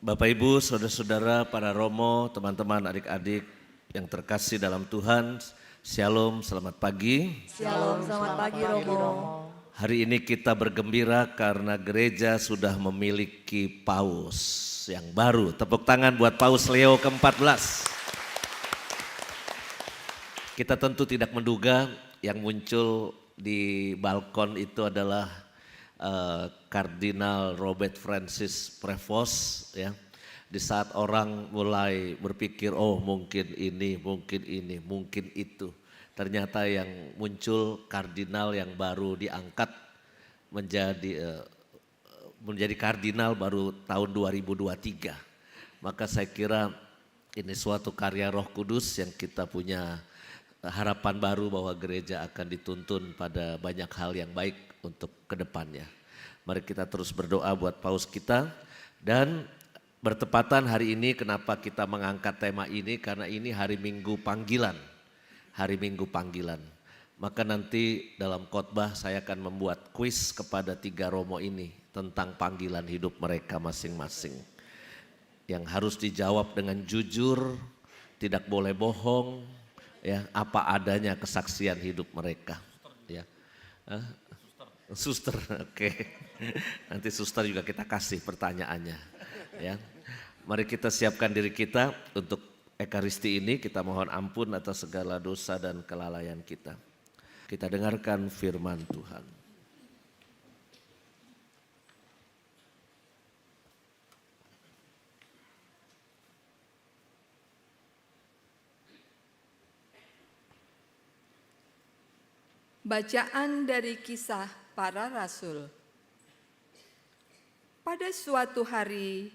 Bapak Ibu, saudara-saudara, para romo, teman-teman, adik-adik yang terkasih dalam Tuhan, Shalom, selamat pagi. Shalom, selamat pagi Romo. Hari ini kita bergembira karena gereja sudah memiliki paus yang baru. Tepuk tangan buat Paus Leo ke-14. Kita tentu tidak menduga yang muncul di balkon itu adalah Kardinal Robert Francis Prevost, ya. Di saat orang mulai berpikir, oh mungkin ini, mungkin itu. Ternyata yang muncul kardinal yang baru diangkat menjadi kardinal baru tahun 2023. Maka saya kira ini suatu karya Roh Kudus yang kita punya harapan baru bahwa gereja akan dituntun pada banyak hal yang baik untuk kedepannya. Mari kita terus berdoa buat paus kita. Dan bertepatan hari ini, kenapa kita mengangkat tema ini? Karena ini hari Minggu panggilan. Hari Minggu panggilan. Maka nanti dalam khotbah saya akan membuat kuis kepada 3 romo ini tentang panggilan hidup mereka masing-masing. Yang harus dijawab dengan jujur, tidak boleh bohong, ya, apa adanya kesaksian hidup mereka. Ya. Suster, oke. Nanti suster juga kita kasih pertanyaannya. Ya. Mari kita siapkan diri kita untuk Ekaristi ini. Kita mohon ampun atas segala dosa dan kelalaian kita. Kita dengarkan firman Tuhan. Bacaan dari Kisah Para Rasul. Pada suatu hari,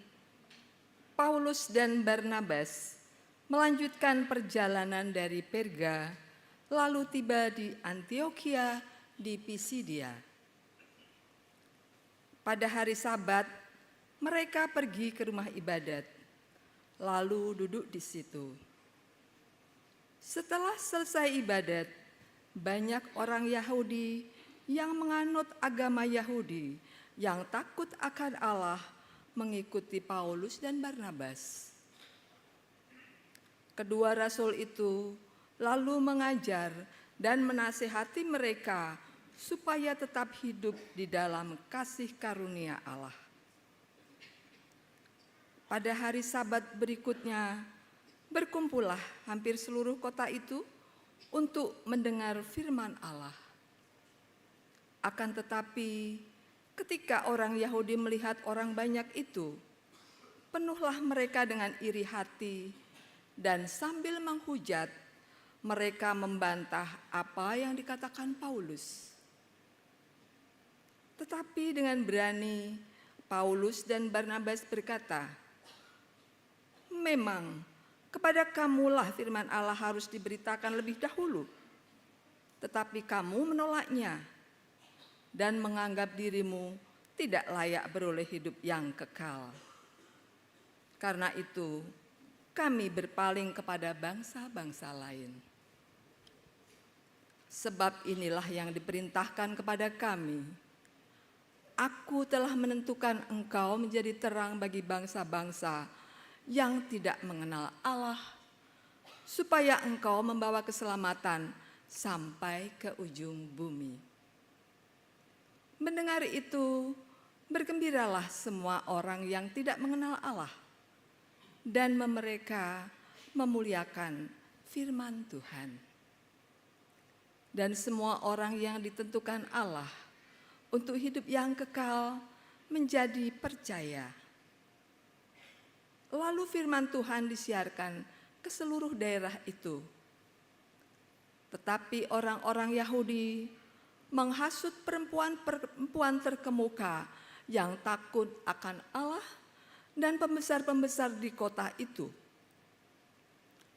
Paulus dan Barnabas melanjutkan perjalanan dari Perga, lalu tiba di Antiokhia di Pisidia. Pada hari Sabat, mereka pergi ke rumah ibadat, lalu duduk di situ. Setelah selesai ibadat, banyak orang Yahudi yang menganut agama Yahudi yang takut akan Allah mengikuti Paulus dan Barnabas. Kedua rasul itu lalu mengajar dan menasihati mereka supaya tetap hidup di dalam kasih karunia Allah. Pada hari Sabat berikutnya, berkumpullah hampir seluruh kota itu untuk mendengar firman Allah. Akan tetapi, ketika orang Yahudi melihat orang banyak itu, penuhlah mereka dengan iri hati, dan sambil menghujat, mereka membantah apa yang dikatakan Paulus. Tetapi dengan berani, Paulus dan Barnabas berkata, "Memang kepada kamulah firman Allah harus diberitakan lebih dahulu. Tetapi kamu menolaknya dan menganggap dirimu tidak layak beroleh hidup yang kekal. Karena itu, kami berpaling kepada bangsa-bangsa lain. Sebab inilah yang diperintahkan kepada kami. Aku telah menentukan engkau menjadi terang bagi bangsa-bangsa yang tidak mengenal Allah, supaya engkau membawa keselamatan sampai ke ujung bumi." Mendengar itu, bergembiralah semua orang yang tidak mengenal Allah, dan mereka memuliakan firman Tuhan. Dan semua orang yang ditentukan Allah untuk hidup yang kekal menjadi percaya. Lalu firman Tuhan disiarkan ke seluruh daerah itu. Tetapi orang-orang Yahudi menghasut perempuan terkemuka yang takut akan Allah dan pembesar-pembesar di kota itu.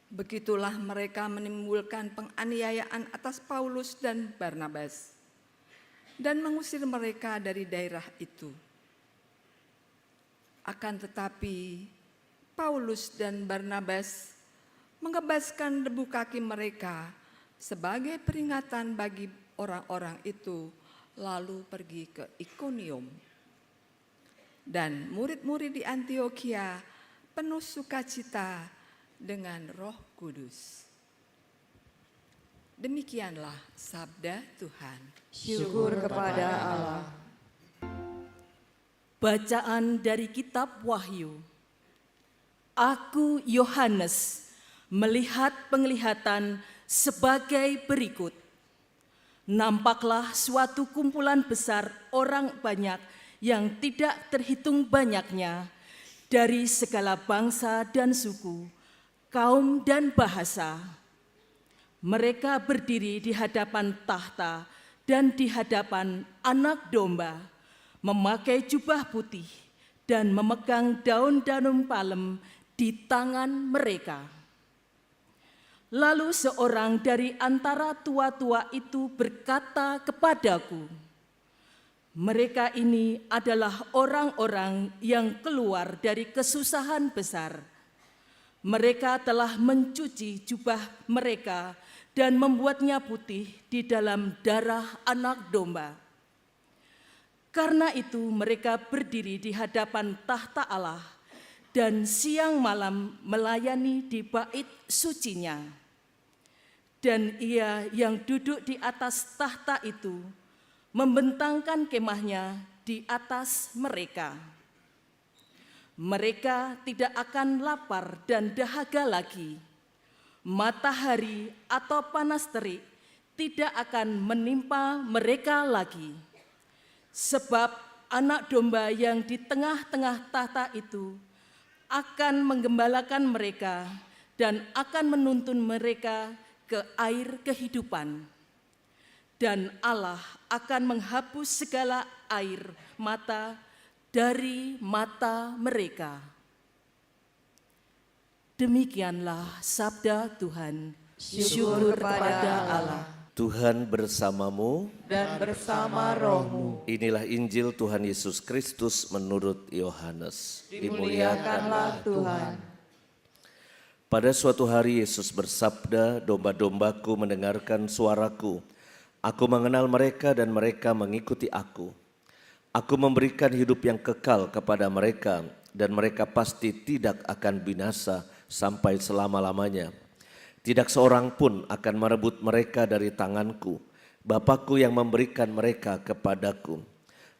Begitulah mereka menimbulkan penganiayaan atas Paulus dan Barnabas dan mengusir mereka dari daerah itu. Akan tetapi Paulus dan Barnabas mengebaskan debu kaki mereka sebagai peringatan bagi orang-orang itu, lalu pergi ke Ikonium. dan murid-murid di Antiokhia penuh sukacita dengan Roh Kudus. Demikianlah sabda Tuhan. Syukur kepada Allah. Bacaan dari kitab Wahyu. Aku Yohanes melihat penglihatan sebagai berikut. Nampaklah suatu kumpulan besar orang banyak yang tidak terhitung banyaknya dari segala bangsa dan suku, kaum dan bahasa. Mereka berdiri di hadapan tahta dan di hadapan Anak Domba, memakai jubah putih dan memegang daun-daun palem di tangan mereka. Lalu seorang dari antara tua-tua itu berkata kepadaku, mereka ini adalah orang-orang yang keluar dari kesusahan besar. Mereka telah mencuci jubah mereka dan membuatnya putih di dalam darah Anak Domba. Karena itu mereka berdiri di hadapan tahta Allah dan siang malam melayani di bait sucinya. Dan Ia yang duduk di atas tahta itu membentangkan kemahnya di atas mereka. Mereka tidak akan lapar dan dahaga lagi. Matahari atau panas terik tidak akan menimpa mereka lagi. Sebab Anak Domba yang di tengah-tengah tahta itu akan menggembalakan mereka dan akan menuntun mereka ke air kehidupan. Dan Allah akan menghapus segala air mata dari mata mereka. Demikianlah sabda Tuhan. Syukur kepada Allah. Tuhan bersamamu. Dan bersama rohmu. Inilah Injil Tuhan Yesus Kristus menurut Yohanes. Dimuliakanlah Tuhan. Pada suatu hari Yesus bersabda, domba-dombaku mendengarkan suaraku. Aku mengenal mereka dan mereka mengikuti aku. Aku memberikan hidup yang kekal kepada mereka dan mereka pasti tidak akan binasa sampai selama-lamanya. Tidak seorang pun akan merebut mereka dari tanganku. Bapakku yang memberikan mereka kepadaku.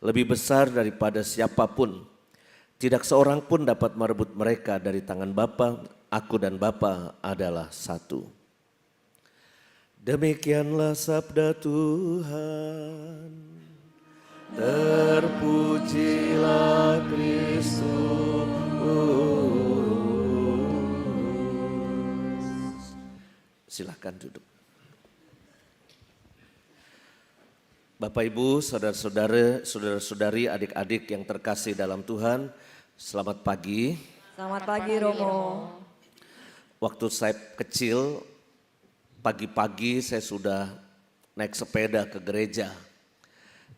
Lebih besar daripada siapapun. Tidak seorang pun dapat merebut mereka dari tangan Bapa. Aku dan Bapa adalah satu. Demikianlah sabda Tuhan. Terpujilah Kristus. Silakan duduk. Bapak Ibu, saudara-saudara, saudara-saudari, adik-adik yang terkasih dalam Tuhan, selamat pagi. Selamat pagi Romo. Waktu saya kecil, pagi-pagi saya sudah naik sepeda ke gereja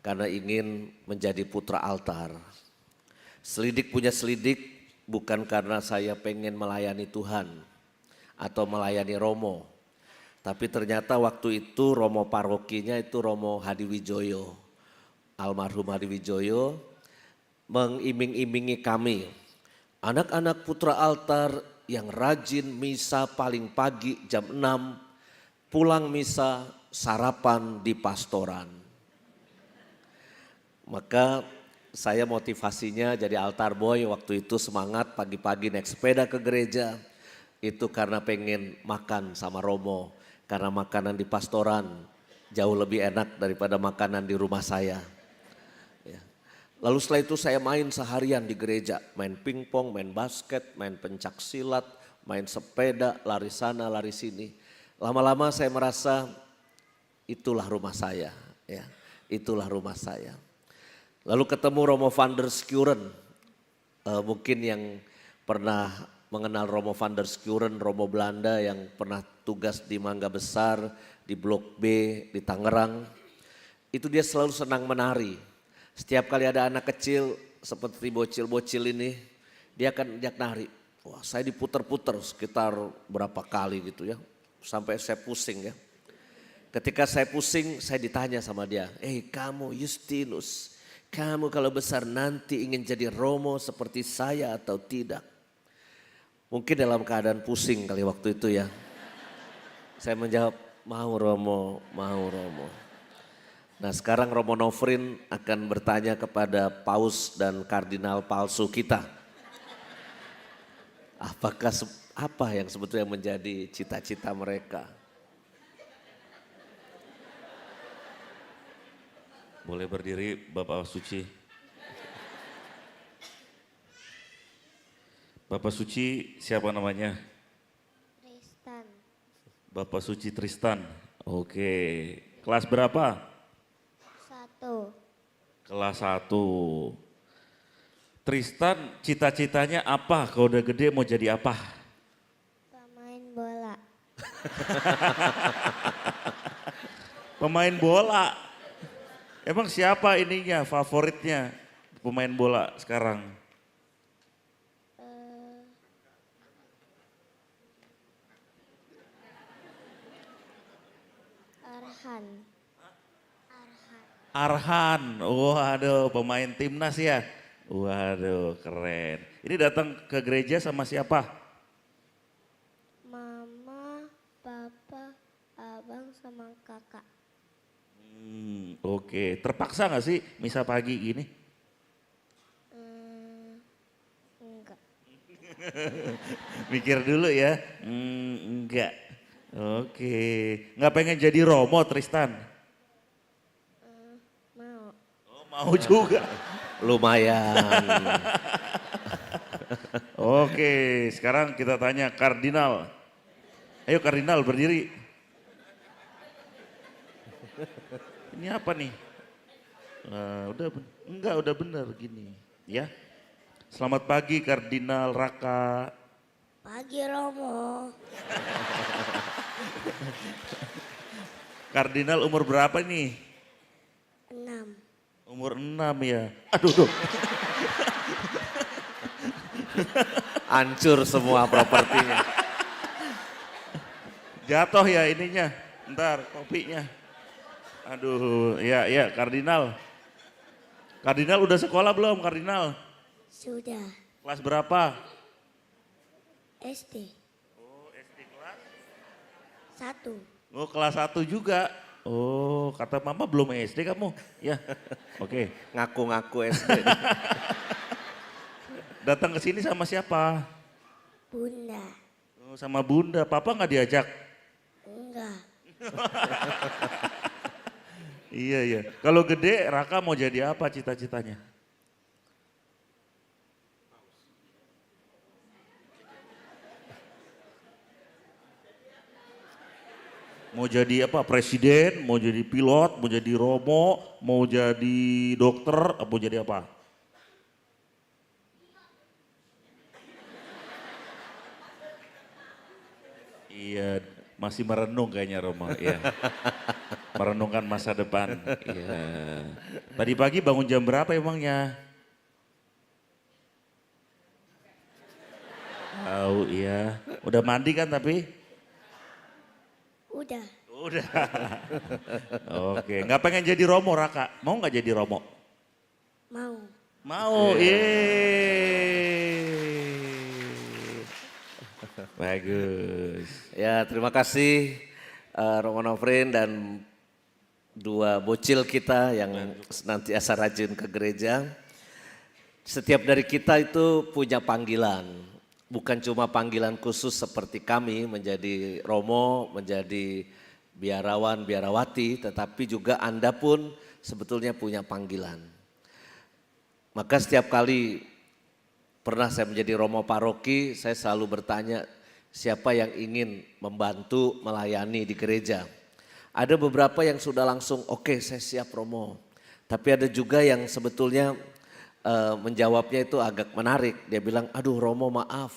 karena ingin menjadi putra altar. Selidik punya selidik bukan karena saya pengen melayani Tuhan atau melayani Romo. Tapi ternyata waktu itu Romo parokinya itu Romo Hadiwijoyo, almarhum Hadiwijoyo, mengiming-imingi kami, anak-anak putra altar yang rajin misa paling pagi jam 6, pulang misa sarapan di pastoran. Maka saya motivasinya jadi altar boy waktu itu, semangat pagi-pagi naik sepeda ke gereja, itu karena pengen makan sama Romo. Karena makanan di pastoran jauh lebih enak daripada makanan di rumah saya. Ya. Lalu setelah itu saya main seharian di gereja. Main pingpong, main basket, main pencak silat, main sepeda, lari sana, lari sini. Lama-lama saya merasa itulah rumah saya. Ya. Itulah rumah saya. Lalu ketemu Romo van der Skuren. Mungkin yang pernah mengenal Romo van der Skuren, Romo Belanda yang pernah tugas di Mangga Besar, di Blok B, di Tangerang. Itu dia selalu senang menari. Setiap kali ada anak kecil seperti bocil-bocil ini, dia akan ajak nari. Wah, saya diputer-puter sekitar berapa kali gitu ya, sampai saya pusing ya. Ketika saya pusing, saya ditanya sama dia, kamu Justinus, kamu kalau besar nanti ingin jadi Romo seperti saya atau tidak? Mungkin dalam keadaan pusing kali waktu itu ya. Saya menjawab, mau Romo, mau Romo. Nah sekarang Romo Nofrin akan bertanya kepada paus dan kardinal palsu kita. Apa yang sebetulnya menjadi cita-cita mereka? Boleh berdiri Bapak Suci. Bapak Suci siapa namanya? Tristan, Bapak Suci Tristan. Oke, kelas berapa? 1. Kelas 1. Tristan cita-citanya apa? Kalau udah gede mau jadi apa? Pemain bola. Pemain bola. Emang siapa ininya favoritnya pemain bola sekarang? Arhan. Arhan, waduh pemain timnas ya. Waduh keren. Ini datang ke gereja sama siapa? Mama, papa, abang sama kakak. Oke, terpaksa gak sih misa pagi gini? Enggak. Mikir dulu ya. Enggak. Oke, nggak pengen jadi Romo Tristan? Mau. Oh, mau juga. Lumayan. Oke, sekarang kita tanya kardinal. Ayo kardinal berdiri. Ini apa nih? Udah bener gini, ya. Selamat pagi Kardinal Raka. Pagi Romo. Kardinal umur berapa nih? 6. Umur 6 ya. Aduh. Hancur semua propertinya. Jatuh ya ininya. Ntar kopinya. Aduh, ya Kardinal. Kardinal udah sekolah belum Kardinal? Sudah. Kelas berapa? SD. Oh, SD kelas? 1. Oh, kelas 1 juga. Oh, kata mama belum SD kamu. Ya. Oke. Ngaku-ngaku SD. Datang ke sini sama siapa? Bunda. Oh, sama Bunda. Papa nggak diajak? Enggak. Iya. Kalau gede Raka mau jadi apa cita-citanya? Mau jadi apa? Presiden, mau jadi pilot, mau jadi Romo, mau jadi dokter, mau jadi apa? Iya, masih merenung kayaknya Romo. Iya. Merenungkan masa depan. Iya. Tadi pagi bangun jam berapa emangnya? Tahu iya. Udah mandi kan tapi? Udah. Udah. Oke, nggak pengen jadi Romo Raka? Mau nggak jadi Romo? Mau. Mau, bagus. Ya terima kasih Romo Nofrin dan dua bocil kita yang senantiasa rajin ke gereja. Setiap dari kita itu punya panggilan. Bukan cuma panggilan khusus seperti kami menjadi Romo, menjadi biarawan, biarawati. Tetapi juga Anda pun sebetulnya punya panggilan. Maka setiap kali pernah saya menjadi Romo paroki, saya selalu bertanya siapa yang ingin membantu melayani di gereja. Ada beberapa yang sudah langsung oke, saya siap Romo. Tapi ada juga yang sebetulnya menjawabnya itu agak menarik. Dia bilang, aduh Romo maaf,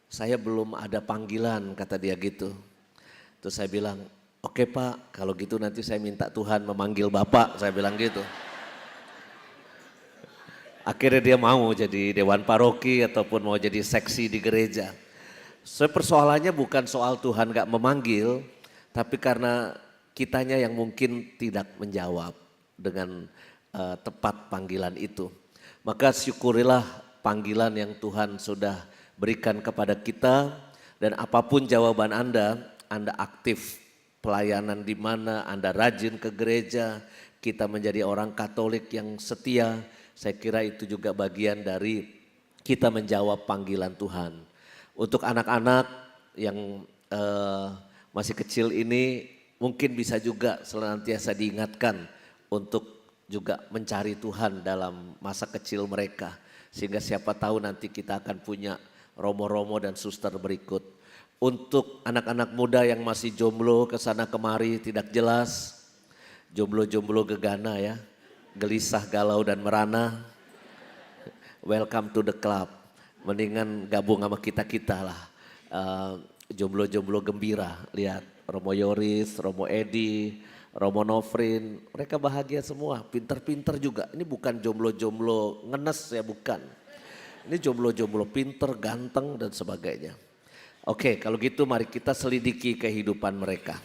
saya belum ada panggilan, kata dia gitu. Terus saya bilang, oke Pak, kalau gitu nanti saya minta Tuhan memanggil Bapak, saya bilang gitu. Akhirnya dia mau jadi dewan paroki ataupun mau jadi seksi di gereja. Persoalannya bukan soal Tuhan gak memanggil, tapi karena kitanya yang mungkin tidak menjawab dengan tepat panggilan itu. Maka syukurilah panggilan yang Tuhan sudah berikan kepada kita, dan apapun jawaban Anda aktif pelayanan di mana, Anda rajin ke gereja, kita menjadi orang Katolik yang setia, saya kira itu juga bagian dari kita menjawab panggilan Tuhan. Untuk anak-anak yang masih kecil ini mungkin bisa juga senantiasa diingatkan untuk juga mencari Tuhan dalam masa kecil mereka. Sehingga siapa tahu nanti kita akan punya romo-romo dan suster berikut. Untuk anak-anak muda yang masih jomblo kesana kemari tidak jelas, jomblo-jomblo gegana ya, gelisah, galau dan merana, welcome to the club. Mendingan gabung sama kita-kita lah, jomblo-jomblo gembira. Lihat Romo Yoris, Romo Edi, Romo Nofrin, mereka bahagia semua, pinter-pinter juga. Ini bukan jomblo-jomblo ngenes ya, bukan. Ini jomblo-jomblo pinter, ganteng dan sebagainya. Oke, kalau gitu mari kita selidiki kehidupan mereka.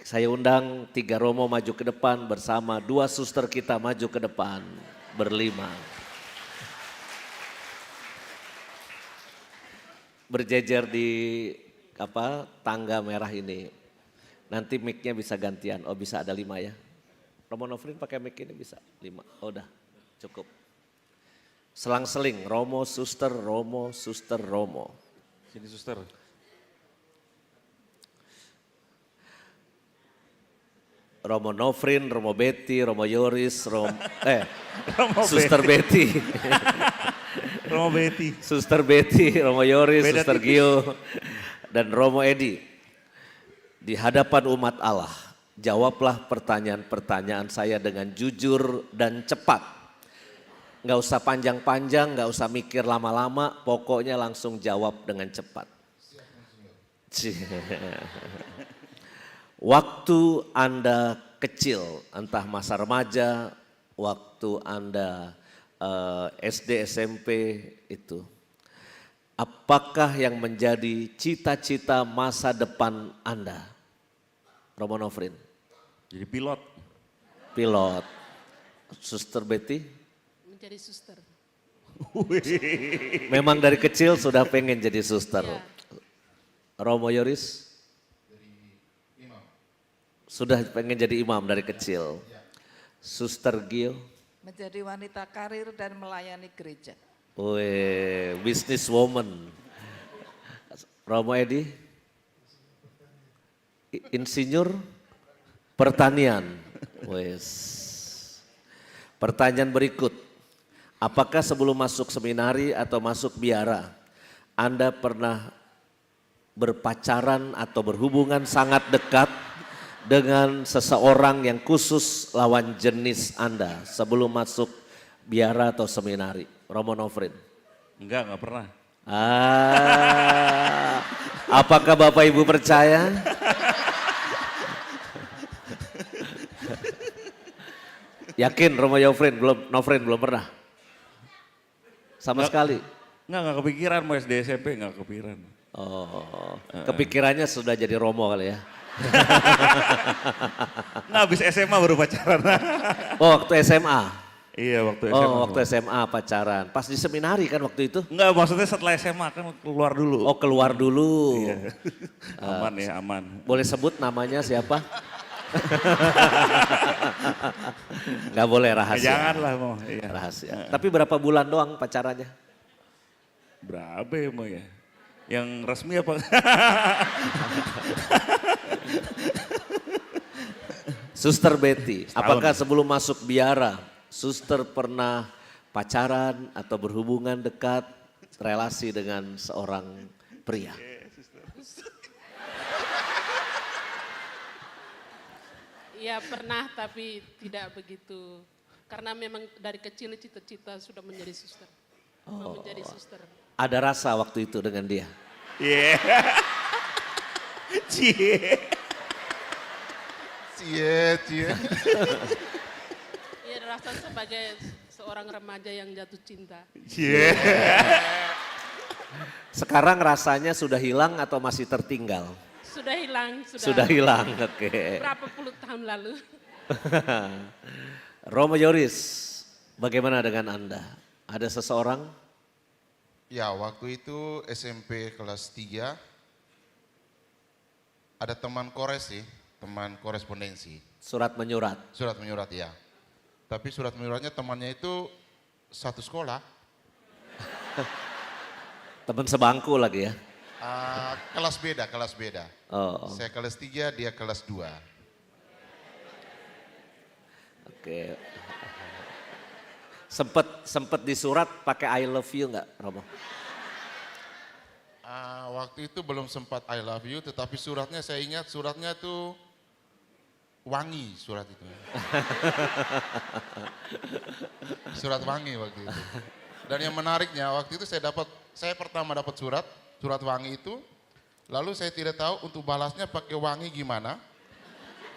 Saya undang 3 Romo maju ke depan bersama 2 suster kita maju ke depan berlima. Berjejer di tangga merah ini. Nanti mic-nya bisa gantian, oh bisa ada 5 ya. Romo Nofrin pakai mic ini bisa 5, oh udah cukup. Selang-seling, Romo, suster, Romo, suster, Romo. Sini suster. Romo Nofrin, Romo Betty, Romo Yoris, Romo suster Betty. Romo Betty. Suster Betty, Romo Yoris, Beda suster tipis. Gio, dan Romo Edi. Di hadapan umat Allah, jawablah pertanyaan-pertanyaan saya dengan jujur dan cepat. Nggak usah panjang-panjang, nggak usah mikir lama-lama, pokoknya langsung jawab dengan cepat. Waktu Anda kecil, entah masa remaja, waktu Anda SD, SMP itu, apakah yang menjadi cita-cita masa depan Anda? Romo Nofrin. Jadi pilot. Pilot. Suster Betty? Menjadi suster. Memang dari kecil sudah pengen jadi suster. Ya. Romo Yoris? Sudah pengen jadi imam dari kecil. Suster Gio? Menjadi wanita karir dan melayani gereja. Wih, business woman. Romo Edi? Insinyur pertanian. Wes. Pertanyaan berikut. Apakah sebelum masuk seminari atau masuk biara, Anda pernah berpacaran atau berhubungan sangat dekat dengan seseorang yang khusus lawan jenis Anda sebelum masuk biara atau seminari? Romo Nofrin. Enggak pernah. Apakah Bapak Ibu percaya? Yakin Romo Nofrin belum pernah? Sama sekali? Enggak kepikiran mau SD SMP, enggak kepikiran. Oh, kepikirannya sudah jadi Romo kali ya? Nah habis SMA baru pacaran. Oh waktu SMA? Iya waktu SMA. Oh waktu SMA pacaran, pas di seminari kan waktu itu? Enggak maksudnya setelah SMA kan keluar dulu. Oh keluar dulu. Iya. Aman ya aman. Boleh sebut namanya siapa? Gak boleh rahasia. Janganlah mau. Iya. Rahasia. Tapi berapa bulan doang pacarannya? Berapa ya mau ya? Yang resmi apa? Suster Betty, Setahun. apakah sebelum masuk biara, suster pernah pacaran atau berhubungan dekat relasi dengan seorang pria? Ya pernah tapi tidak begitu. Karena memang dari kecil cita-cita sudah menjadi suster. Mau menjadi suster. Ada rasa waktu itu dengan dia? Iya. Cie. Cie. Iya rasa sebagai seorang remaja yang jatuh cinta. Cie. Sekarang rasanya sudah hilang atau masih tertinggal? Sudah hilang. Sudah hilang, oke. Berapa puluh tahun lalu. Romo Yoris, bagaimana dengan Anda? Ada seseorang? Ya, waktu itu SMP kelas 3, ada teman kores sih, teman korespondensi. Surat menyurat. Surat menyurat ya. Tapi surat menyuratnya temannya itu satu sekolah. Teman sebangku lagi ya? Kelas beda, kelas beda. Oh, Saya kelas 3, dia kelas 2. oke. Sempet disurat pakai I love you nggak, Romo? Waktu itu belum sempat I love you, tetapi suratnya saya ingat suratnya tuh wangi surat itu. Surat wangi waktu itu. Dan yang menariknya waktu itu saya pertama dapat surat wangi itu, lalu saya tidak tahu untuk balasnya pakai wangi gimana.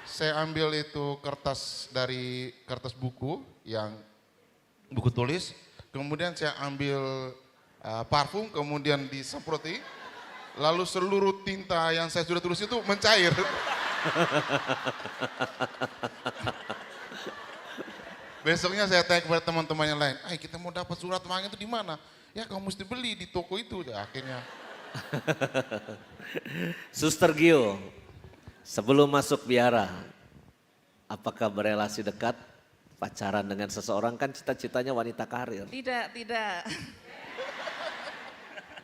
Saya ambil itu kertas buku yang buku tulis, kemudian saya ambil parfum, kemudian disemproti, lalu seluruh tinta yang saya sudah tulis itu mencair. Besoknya saya tanya kepada teman-teman yang lain, kita mau dapat surat wangi itu di mana? Ya kamu mesti beli di toko itu. Ya, akhirnya. Suster Gio, sebelum masuk biara, apakah berelasi dekat, pacaran dengan seseorang? Kan cita-citanya wanita karir. Tidak.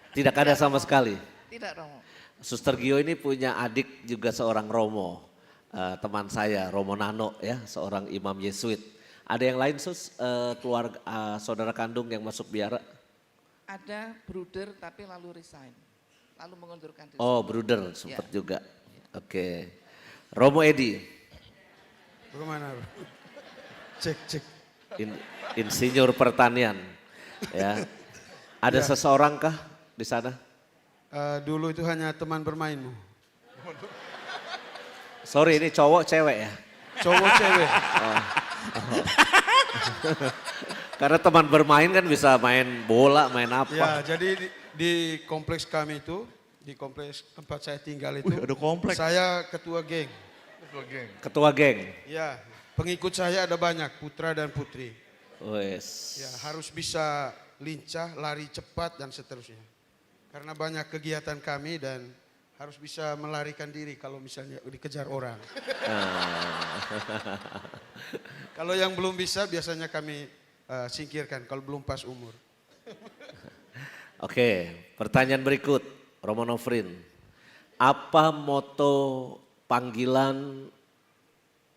Tidak ada sama sekali. Tidak, Romo. Suster Gio ini punya adik juga seorang Romo, teman saya Romo Nano ya, seorang imam Yesuit. Ada yang lain keluarga saudara kandung yang masuk biara? Ada bruder tapi lalu resign. Lalu mengundurkan diri. Oh, bruder sempat juga. Oke. Romo Edi. Bagaimana? Cek. Insinyur pertanian. Ya. Ada seseorang kah di sana? Dulu itu hanya teman bermainmu. Sorry, ini cowok cewek ya? Cowok cewek. Karena teman bermain kan bisa main bola, main apa. Ya, jadi di kompleks kami itu, di kompleks tempat saya tinggal itu, Ada kompleks. saya ketua geng. Ketua geng. Ya, pengikut saya ada banyak, putra dan putri. Wes. Ya, harus bisa lincah, lari cepat dan seterusnya. Karena banyak kegiatan kami dan harus bisa melarikan diri kalau misalnya dikejar orang. Kalau yang belum bisa biasanya kami singkirkan kalau belum pas umur. Oke, pertanyaan berikut, Romo Nofrin. Apa moto panggilan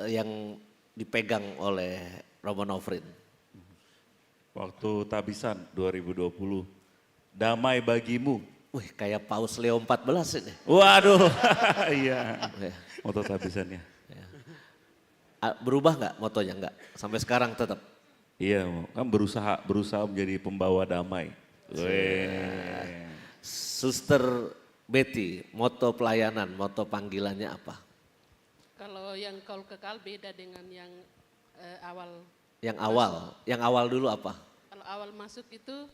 yang dipegang oleh Romo Nofrin? Waktu tabisan 2020, damai bagimu. Wih, kayak Paus Leo 14 ini. Waduh, iya. Moto tabisannya. Berubah nggak motonya? Nggak, sampai sekarang tetap? Iya, kan berusaha menjadi pembawa damai. Suster Betty, moto pelayanan, moto panggilannya apa? Kalau yang kaul kekal beda dengan yang awal. Yang awal dulu apa? Kalau awal masuk itu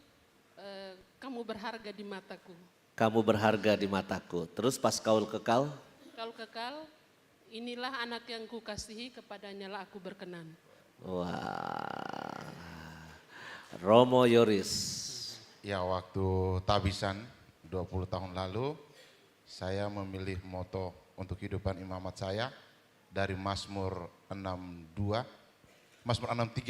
kamu berharga di mataku. Kamu berharga di mataku. Terus pas kaul kekal? Kaul kekal, inilah anak yang kukasihi, kepadanya lah aku berkenan. Wah, Romo Yoris. Ya, waktu tabisan 20 tahun lalu, saya memilih moto untuk kehidupan imamat saya dari Mazmur 63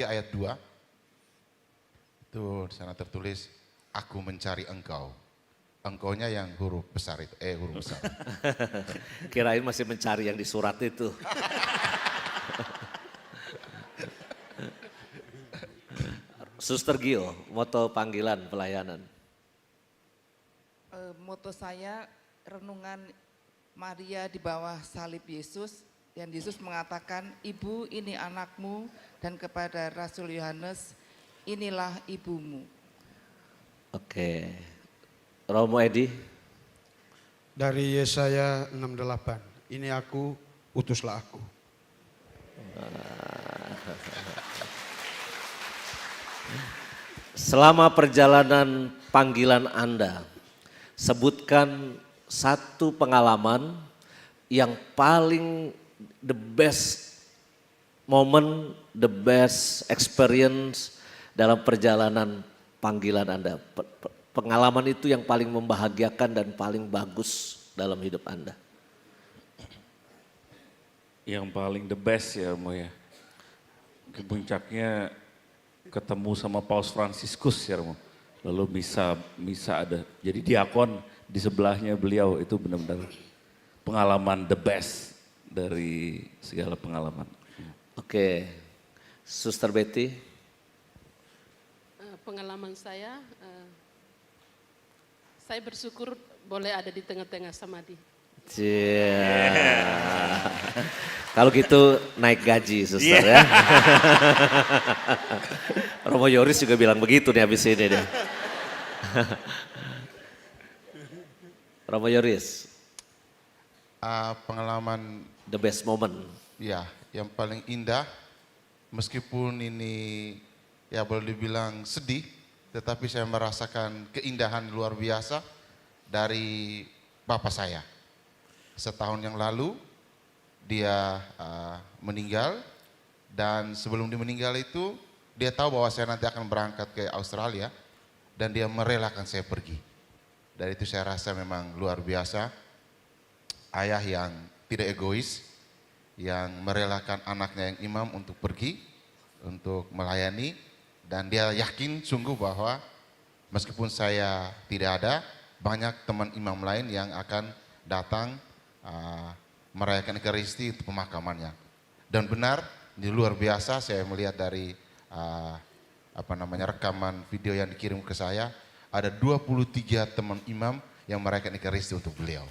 ayat 2. Itu di sana tertulis, aku mencari engkau. Engkaunya yang huruf besar itu, huruf besar. Kirain masih mencari yang di surat itu. Suster Gio, moto panggilan pelayanan. Moto saya renungan Maria di bawah salib Yesus. Dan Yesus mengatakan, ibu ini anakmu, dan kepada Rasul Yohanes, inilah ibumu. Oke, Romo Edi. Dari Yesaya 6:8, ini aku, utuslah aku. Selama perjalanan panggilan Anda, sebutkan satu pengalaman yang paling the best moment, the best experience dalam perjalanan panggilan Anda? Pengalaman itu yang paling membahagiakan dan paling bagus dalam hidup Anda? Yang paling the best ya Romo ya. Puncaknya ketemu sama Paus Fransiskus ya Romo. Lalu misa ada. Jadi diakon di sebelahnya beliau, itu benar-benar pengalaman the best dari segala pengalaman. Oke, Suster Betty. Pengalaman saya bersyukur boleh ada di tengah-tengah Samadhi. Kalau gitu naik gaji, Suster ya. Romo Yoris juga bilang begitu nih habis ini deh. Romo Yoris. Pengalaman The best moment. ya yang paling indah, meskipun ini ya boleh dibilang sedih, tetapi saya merasakan keindahan luar biasa dari bapak saya. Setahun yang lalu dia meninggal, dan sebelum dia meninggal itu dia tahu bahwa saya nanti akan berangkat ke Australia dan dia merelakan saya pergi. Dari itu saya rasa memang luar biasa, ayah yang tidak egois, yang merelakan anaknya yang imam untuk pergi, untuk melayani, dan dia yakin sungguh bahwa meskipun saya tidak ada, banyak teman imam lain yang akan datang merayakan Ekaristi untuk pemakamannya. Dan benar, ini luar biasa, saya melihat dari rekaman video yang dikirim ke saya, ada 23 teman imam yang merayakan Ekaristi untuk beliau.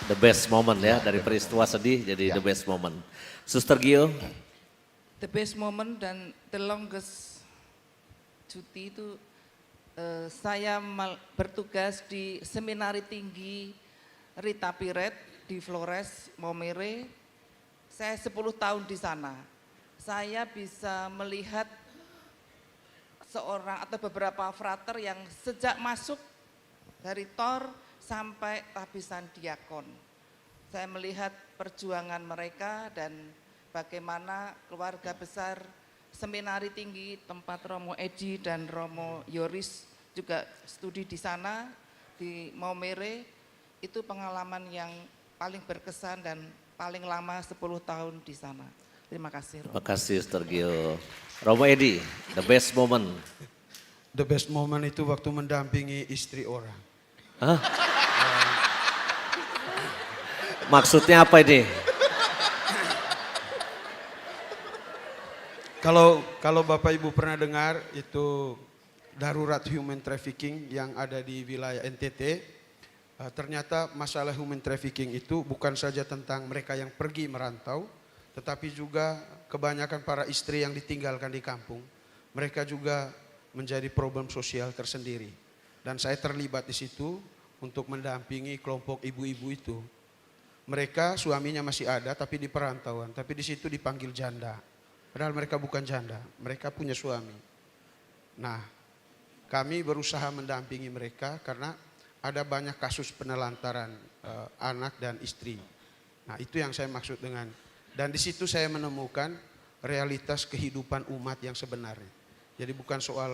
The best moment ya, dari peristiwa sedih jadi the best moment. Suster Gio. The best moment dan the longest cuti itu saya bertugas di Seminari Tinggi Rita Piret di Flores, Maumere. Saya 10 tahun di sana. Saya bisa melihat seorang atau beberapa frater yang sejak masuk dari Tor sampai tabisan diakon. Saya melihat perjuangan mereka dan bagaimana keluarga besar Seminari Tinggi tempat Romo Edi dan Romo Yoris juga studi di sana, di Maumere. Itu pengalaman yang paling berkesan dan paling lama 10 tahun di sana. Terima kasih. Terima kasih Suster Gio. Romo Edi, the best moment. The best moment itu waktu mendampingi istri orang. Hah? Maksudnya apa ini? Kalau Bapak Ibu pernah dengar itu darurat human trafficking yang ada di wilayah NTT, ternyata masalah human trafficking itu bukan saja tentang mereka yang pergi merantau, tetapi juga kebanyakan para istri yang ditinggalkan di kampung. Mereka juga menjadi problem sosial tersendiri. Dan saya terlibat di situ untuk mendampingi kelompok ibu-ibu itu. Mereka suaminya masih ada tapi di perantauan, tapi di situ dipanggil janda. Padahal mereka bukan janda, mereka punya suami. Nah, kami berusaha mendampingi mereka karena ada banyak kasus penelantaran anak dan istri. Nah, itu yang saya maksud dengan, dan di situ saya menemukan realitas kehidupan umat yang sebenarnya. Jadi bukan soal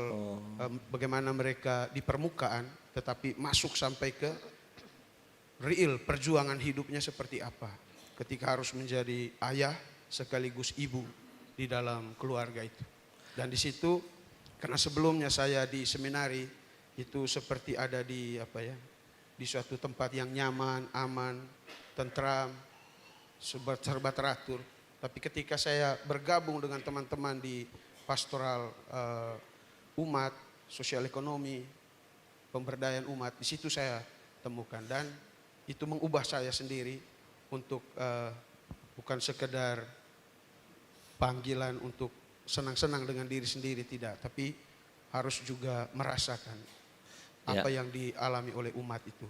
bagaimana mereka di permukaan, tetapi masuk sampai ke real perjuangan hidupnya seperti apa. Ketika harus menjadi ayah sekaligus ibu di dalam keluarga itu. Dan di situ, karena sebelumnya saya di seminari itu seperti ada di di suatu tempat yang nyaman, aman, tentram, serba teratur. Tapi ketika saya bergabung dengan teman-teman di pastoral umat, sosial ekonomi, pemberdayaan umat, di situ saya temukan, dan itu mengubah saya sendiri untuk bukan sekedar panggilan untuk senang-senang dengan diri sendiri, tidak, tapi harus juga merasakan apa yang dialami oleh umat itu.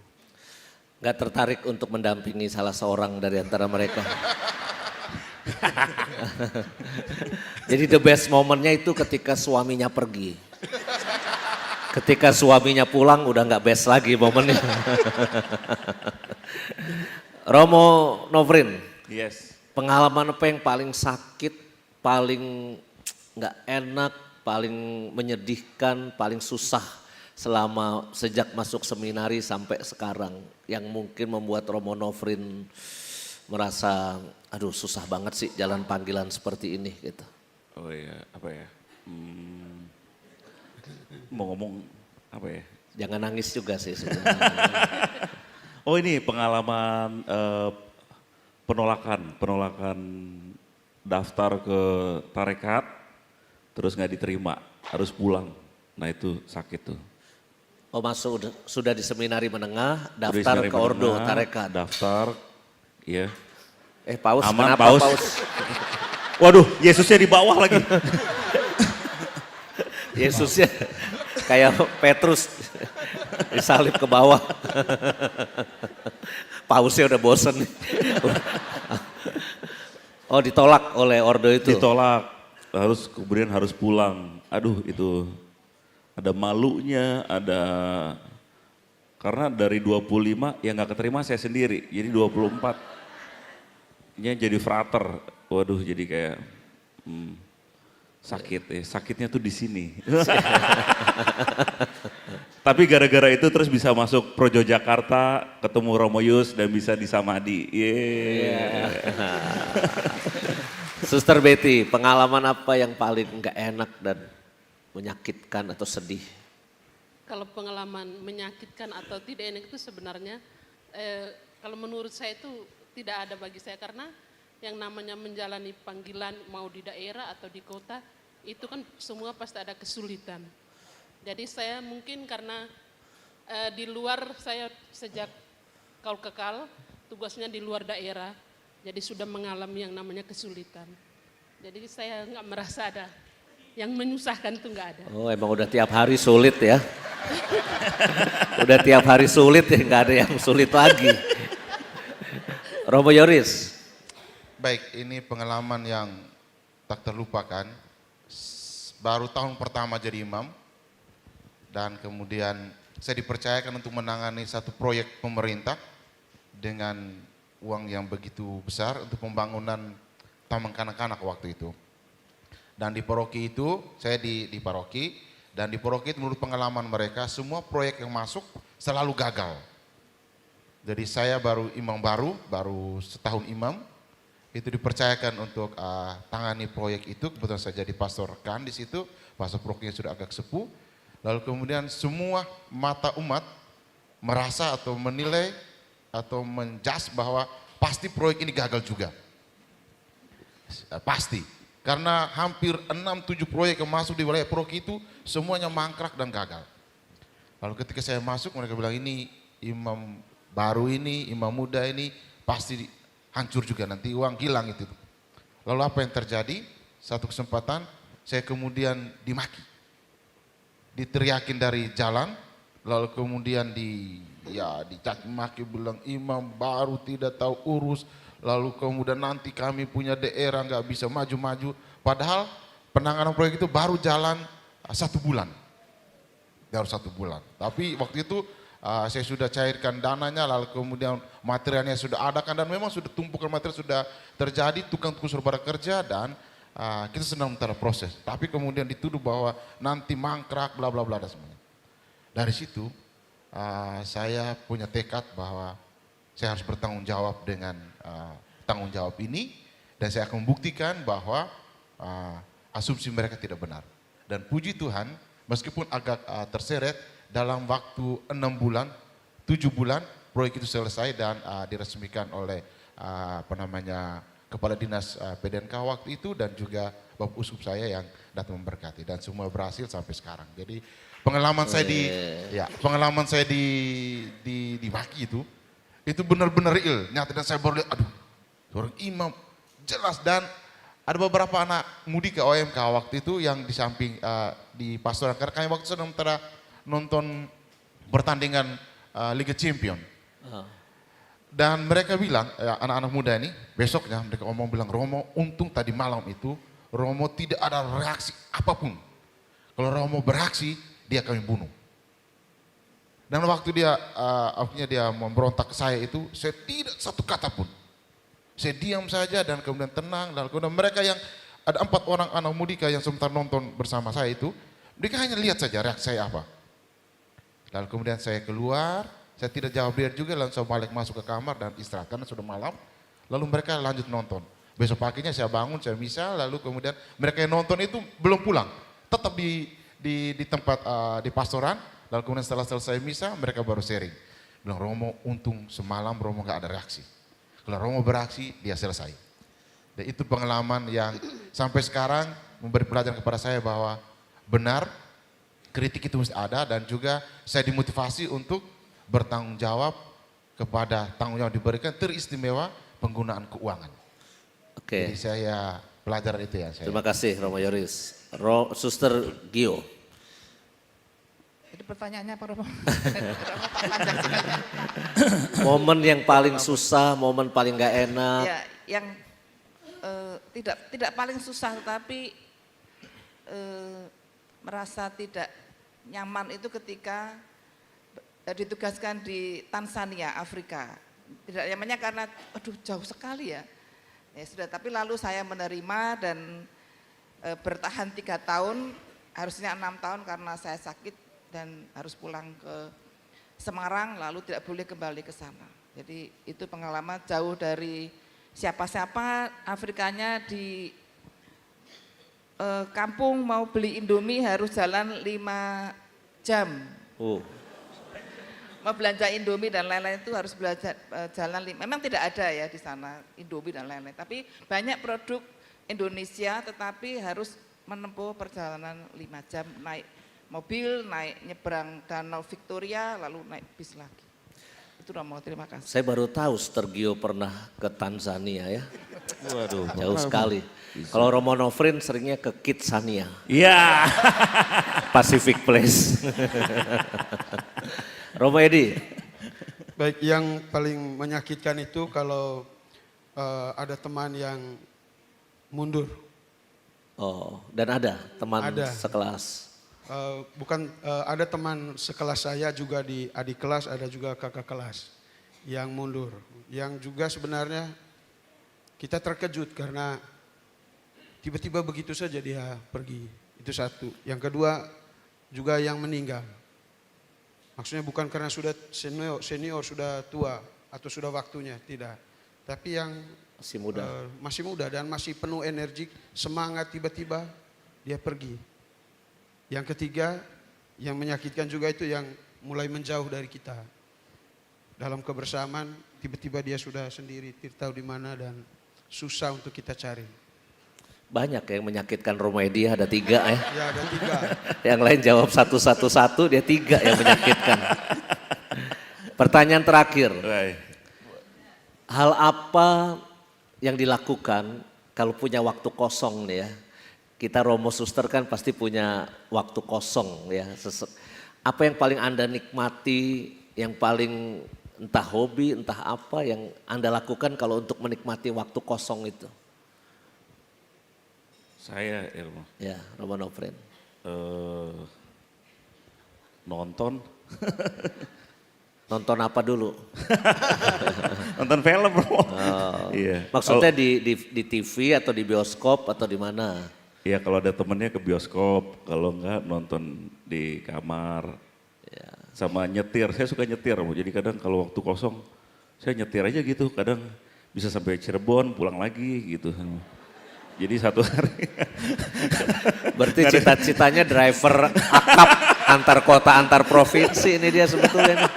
Nggak tertarik untuk mendampingi salah seorang dari antara mereka? Jadi the best momennya itu ketika suaminya pergi. Ketika suaminya pulang udah nggak best lagi momennya. Romo Novrin, Yes. Pengalaman apa yang paling sakit, paling nggak enak, paling menyedihkan, paling susah selama sejak masuk seminari sampai sekarang yang mungkin membuat Romo Nofrin merasa aduh susah banget sih jalan panggilan seperti ini gitu. Oh iya, apa ya? Mau ngomong apa ya? Jangan nangis juga sih sebenarnya. Oh ini pengalaman penolakan daftar ke tarekat, terus nggak diterima, harus pulang. Nah itu sakit tuh. Oh masuk sudah di seminari menengah, Udah di daftar seminari ke ordo menengah, tarekat. Daftar, iya. Paus, Aman, kenapa Paus? Paus? Waduh, Yesusnya di bawah lagi. Yesusnya kayak Petrus disalib ke bawah. Pausnya udah bosen. Oh ditolak oleh ordo itu? Ditolak, kemudian harus pulang. Aduh itu ada malunya, karena dari 25 yang gak keterima saya sendiri, jadi 24. Jadi frater, waduh jadi kayak sakit ya, sakitnya tuh di sini. Tapi gara-gara itu terus bisa masuk Projo Jakarta, ketemu Romo Yus dan bisa di Samadhi. Yeah. Suster Betty, pengalaman apa yang paling nggak enak dan menyakitkan atau sedih? Kalau pengalaman menyakitkan atau tidak enak itu sebenarnya kalau menurut saya itu tidak ada bagi saya, karena yang namanya menjalani panggilan mau di daerah atau di kota itu kan semua pasti ada kesulitan. Jadi saya mungkin karena di luar saya sejak kekal tugasnya di luar daerah, jadi sudah mengalami yang namanya kesulitan. Jadi saya nggak merasa ada yang menyusahkan, itu nggak ada. Oh emang udah tiap hari sulit ya? Udah tiap hari sulit ya, nggak ada yang sulit lagi. Romo Yoris. Baik, ini pengalaman yang tak terlupakan. Baru tahun pertama jadi imam, dan kemudian saya dipercayakan untuk menangani satu proyek pemerintah dengan uang yang begitu besar untuk pembangunan taman kanak-kanak waktu itu. Dan di paroki itu, saya di paroki, dan di paroki itu menurut pengalaman mereka, semua proyek yang masuk selalu gagal. Jadi saya imam baru setahun imam, itu dipercayakan untuk tangani proyek itu. Kebetulan saya jadi pastor rekan di situ, pastor parokinya sudah agak sepuh. Lalu kemudian semua mata umat merasa atau menilai atau menjudge bahwa pasti proyek ini gagal juga. Pasti. Karena hampir 6-7 proyek yang masuk di wilayah paroki itu semuanya mangkrak dan gagal. Lalu ketika saya masuk mereka bilang ini imam baru ini, imam muda ini pasti hancur juga, nanti uang hilang itu. Lalu apa yang terjadi? Satu kesempatan saya kemudian dimaki. Diteriakin dari jalan, lalu kemudian dicaci maki, bilang imam baru tidak tahu urus, lalu kemudian nanti kami punya daerah nggak bisa maju-maju. Padahal penanganan proyek itu baru jalan 1 bulan. Baru 1 bulan. Tapi waktu itu saya sudah cairkan dananya, lalu kemudian materialnya sudah ada kan, dan memang sudah tumpukan material sudah terjadi, tukang-tukang sudah pada kerja, dan kita sedang mencari proses. Tapi kemudian dituduh bahwa nanti mangkrak, bla bla bla dan semuanya. Dari situ saya punya tekad bahwa saya harus bertanggung jawab dengan tanggung jawab ini, dan saya akan membuktikan bahwa asumsi mereka tidak benar. Dan puji Tuhan, meskipun agak terseret, dalam waktu 6 bulan, 7 bulan proyek itu selesai dan diresmikan oleh Kepala Dinas PDNK waktu itu, dan juga Bapak Uskup saya yang datang memberkati, dan semua berhasil sampai sekarang. Jadi pengalaman saya di Maki itu benar-benar real, nyata, dan saya baru lihat, aduh, seorang imam jelas. Dan ada beberapa anak mudi ke OMK waktu itu yang di samping di pastoran, karena kami waktu itu sedang nonton pertandingan Liga Champion. Dan mereka bilang, anak-anak muda ini, besoknya mereka bilang, Romo, untung tadi malam itu Romo tidak ada reaksi apapun. Kalau Romo bereaksi, dia kami bunuh. Dan waktu dia memberontak ke saya itu, saya tidak satu kata pun. Saya diam saja dan kemudian tenang. Lalu kemudian mereka yang ada 4 orang anak mudika yang sebentar nonton bersama saya itu, mereka hanya lihat saja reaksi saya apa. Lalu kemudian saya keluar, saya tidak jawab dia juga, langsung balik masuk ke kamar dan istirahat karena sudah malam. Lalu mereka lanjut nonton. Besok paginya saya bangun, saya misa, lalu kemudian mereka yang nonton itu belum pulang, tetap di tempat di pastoran. Lalu kemudian setelah selesai misa, mereka baru sharing. Bilang, Romo untung semalam Romo gak ada reaksi. Kalau Romo beraksi, dia selesai. Dan itu pengalaman yang sampai sekarang memberi pelajaran kepada saya bahwa benar kritik itu mesti ada, dan juga saya dimotivasi untuk bertanggung jawab kepada tanggung jawab diberikan, teristimewa penggunaan keuangan. Oke. Jadi saya pelajaran itu ya. Terima kasih Romo Yoris. Suster Gio. Jadi pertanyaannya apa Romo? Momen yang paling susah, momen paling gak enak. Ya, yang tidak paling susah, tetapi merasa tidak nyaman itu ketika ditugaskan di Tanzania, Afrika. Tidak nyamannya karena, aduh jauh sekali ya. Ya sudah, tapi lalu saya menerima dan bertahan 3 tahun, harusnya 6 tahun karena saya sakit dan harus pulang ke Semarang, lalu tidak boleh kembali ke sana. Jadi itu pengalaman jauh dari siapa-siapa, Afrikanya di kampung mau beli Indomie harus jalan 5 jam. Mau belanja Indomie dan lain-lain itu harus belajar jalan. Memang tidak ada ya di sana Indomie dan lain-lain, tapi banyak produk Indonesia tetapi harus menempuh perjalanan 5 jam naik mobil, naik nyebrang Danau Victoria, lalu naik bis lagi. Itu Romo, terima kasih. Saya baru tahu Suster Gio pernah ke Tanzania ya. Waduh. Jauh sekali. Kalau Romo Nofrin seringnya ke Kidsania. Iya. Pacific Place. Romo Edi. Baik, yang paling menyakitkan itu kalau ada teman yang mundur. Oh, dan ada teman sekelas. Ada teman sekelas saya juga di adik kelas, ada juga kakak kelas yang mundur. Yang juga sebenarnya kita terkejut karena tiba-tiba begitu saja dia pergi. Itu satu. Yang kedua juga yang meninggal. Maksudnya bukan karena sudah senior sudah tua atau sudah waktunya, tidak. Tapi yang masih muda dan masih penuh energi, semangat, tiba-tiba dia pergi. Yang ketiga, yang menyakitkan juga itu yang mulai menjauh dari kita. Dalam kebersamaan, tiba-tiba dia sudah sendiri, tidak tahu di mana dan susah untuk kita cari. Banyak yang menyakitkan Romo Edi, ada 3 ya. Ya ada 3. Yang lain jawab satu-satu, dia 3 yang menyakitkan. Pertanyaan terakhir. Hal apa yang dilakukan kalau punya waktu kosong nih ya? Kita Romo Suster kan pasti punya waktu kosong ya. Apa yang paling Anda nikmati, yang paling entah hobi, entah apa yang Anda lakukan kalau untuk menikmati waktu kosong itu? Saya, Romo. Ya, Romo Nofrin. Nonton. Nonton apa dulu? Nonton film, Romo. Iya. Maksudnya di TV atau di bioskop atau di mana? Iya, kalau ada temennya ke bioskop, kalau enggak nonton di kamar. Ya. Sama nyetir, saya suka nyetir, jadi kadang kalau waktu kosong saya nyetir aja gitu, kadang bisa sampai Cirebon pulang lagi gitu. Jadi satu hari. Berarti cita-citanya driver akap antar kota antar provinsi ini dia sebetulnya.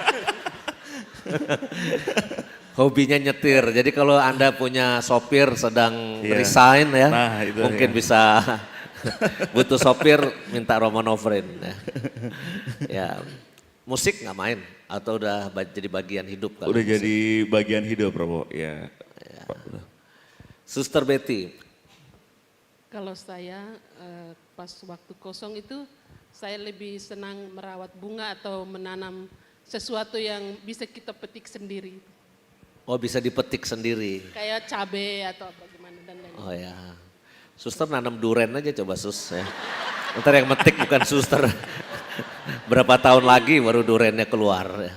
Hobinya nyetir, jadi kalau Anda punya sopir sedang resign ya, mungkin bisa butuh sopir minta Romo Nofrin ya. Ya. Musik nggak main atau udah jadi bagian hidup? Udah musik jadi bagian hidup, Romo. Ya. Suster Betty. Kalau saya pas waktu kosong itu saya lebih senang merawat bunga atau menanam sesuatu yang bisa kita petik sendiri. Oh, bisa dipetik sendiri. Kayak cabai atau bagaimana dan lain-lain. Oh ya. Suster nanam duren aja coba sus ya. Ntar yang metik bukan suster. Berapa tahun lagi baru durennya keluar ya.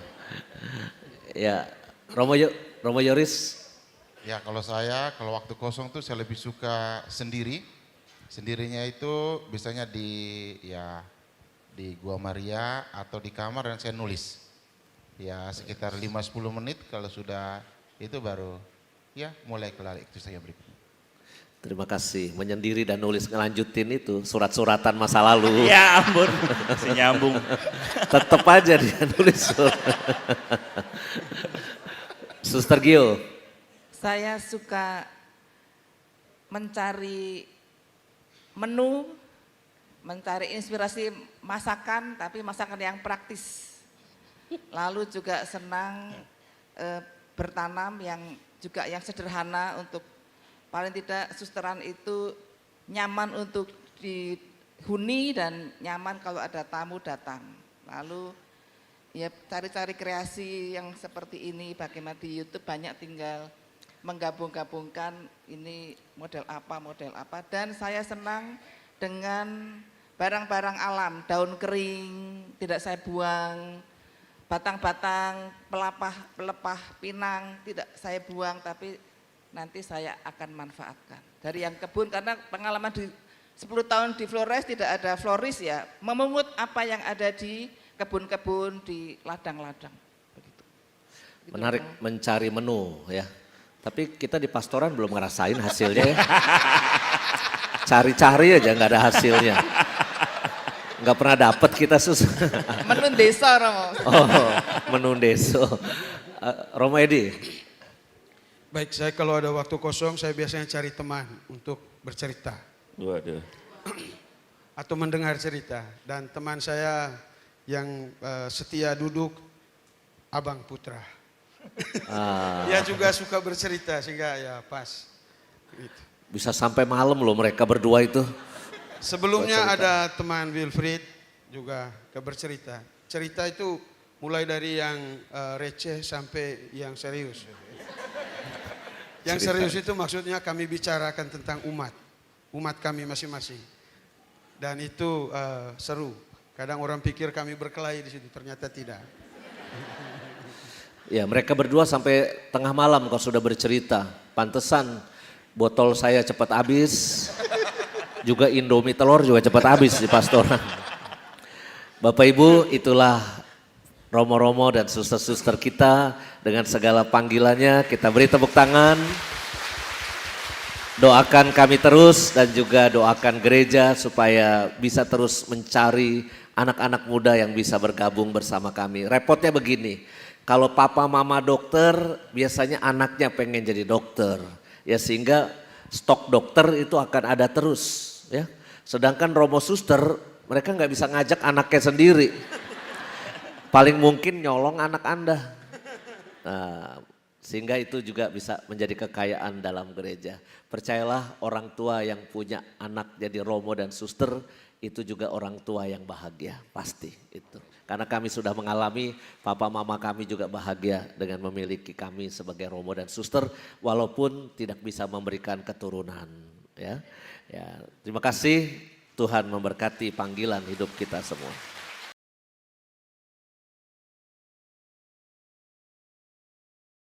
Ya, Romo Yoris. Ya kalau saya, kalau waktu kosong tuh saya lebih suka sendiri. Sendirinya itu biasanya di Gua Maria atau di kamar dan saya nulis. Ya sekitar 5-10 menit kalau sudah itu baru ya mulai kelar aktivitas yang berikutnya. Terima kasih, menyendiri dan nulis ngelanjutin itu surat-suratan masa lalu. Ya ampun, masih nyambung. Tetep aja dia nulis. Suster Gio. Saya suka mencari menu, mencari inspirasi masakan, tapi masakan yang praktis. Lalu juga senang bertanam yang juga yang sederhana untuk paling tidak susteran itu nyaman untuk dihuni dan nyaman kalau ada tamu datang. Lalu ya cari-cari kreasi yang seperti ini, bagaimana di YouTube banyak tinggal menggabung-gabungkan ini model apa, dan saya senang dengan barang-barang alam, daun kering tidak saya buang, batang-batang pelepah pinang tidak saya buang, tapi nanti saya akan manfaatkan dari yang kebun, karena pengalaman di 10 tahun di Flores tidak ada floris ya, memungut apa yang ada di kebun-kebun, di ladang-ladang. Begitu. Menarik mencari menu ya. Tapi kita di pastoran belum ngerasain hasilnya ya. Cari-cari aja nggak ada hasilnya. Nggak pernah dapet kita Menu desa Romo. Oh, menu desa. Romo Edi. Baik, saya kalau ada waktu kosong saya biasanya cari teman untuk bercerita. Waduh. Atau mendengar cerita. Dan teman saya yang setia duduk, Abang Putra. Dia juga suka bercerita sehingga ya pas. Gitu. Bisa sampai malam loh mereka berdua itu. Sebelumnya ada teman Wilfried juga bercerita. Cerita itu mulai dari yang receh sampai yang serius. Yang serius itu maksudnya kami bicarakan tentang umat kami masing-masing. Dan itu seru. Kadang orang pikir kami berkelahi di situ, ternyata tidak. Ya mereka berdua sampai tengah malam kalau sudah bercerita. Pantesan botol saya cepat habis. Juga Indomie telur juga cepat habis di pastoran. Bapak Ibu, itulah Romo-Romo dan suster-suster kita dengan segala panggilannya. Kita beri tepuk tangan. Doakan kami terus dan juga doakan gereja supaya bisa terus mencari anak-anak muda yang bisa bergabung bersama kami. Repotnya begini, kalau papa mama dokter biasanya anaknya pengen jadi dokter. Ya sehingga stok dokter itu akan ada terus. Ya, sedangkan Romo Suster mereka nggak bisa ngajak anaknya sendiri, paling mungkin nyolong anak Anda, sehingga itu juga bisa menjadi kekayaan dalam gereja. Percayalah orang tua yang punya anak jadi Romo dan Suster itu juga orang tua yang bahagia, pasti itu. Karena kami sudah mengalami, papa mama kami juga bahagia dengan memiliki kami sebagai Romo dan Suster, walaupun tidak bisa memberikan keturunan. Ya, terima kasih, Tuhan memberkati panggilan hidup kita semua.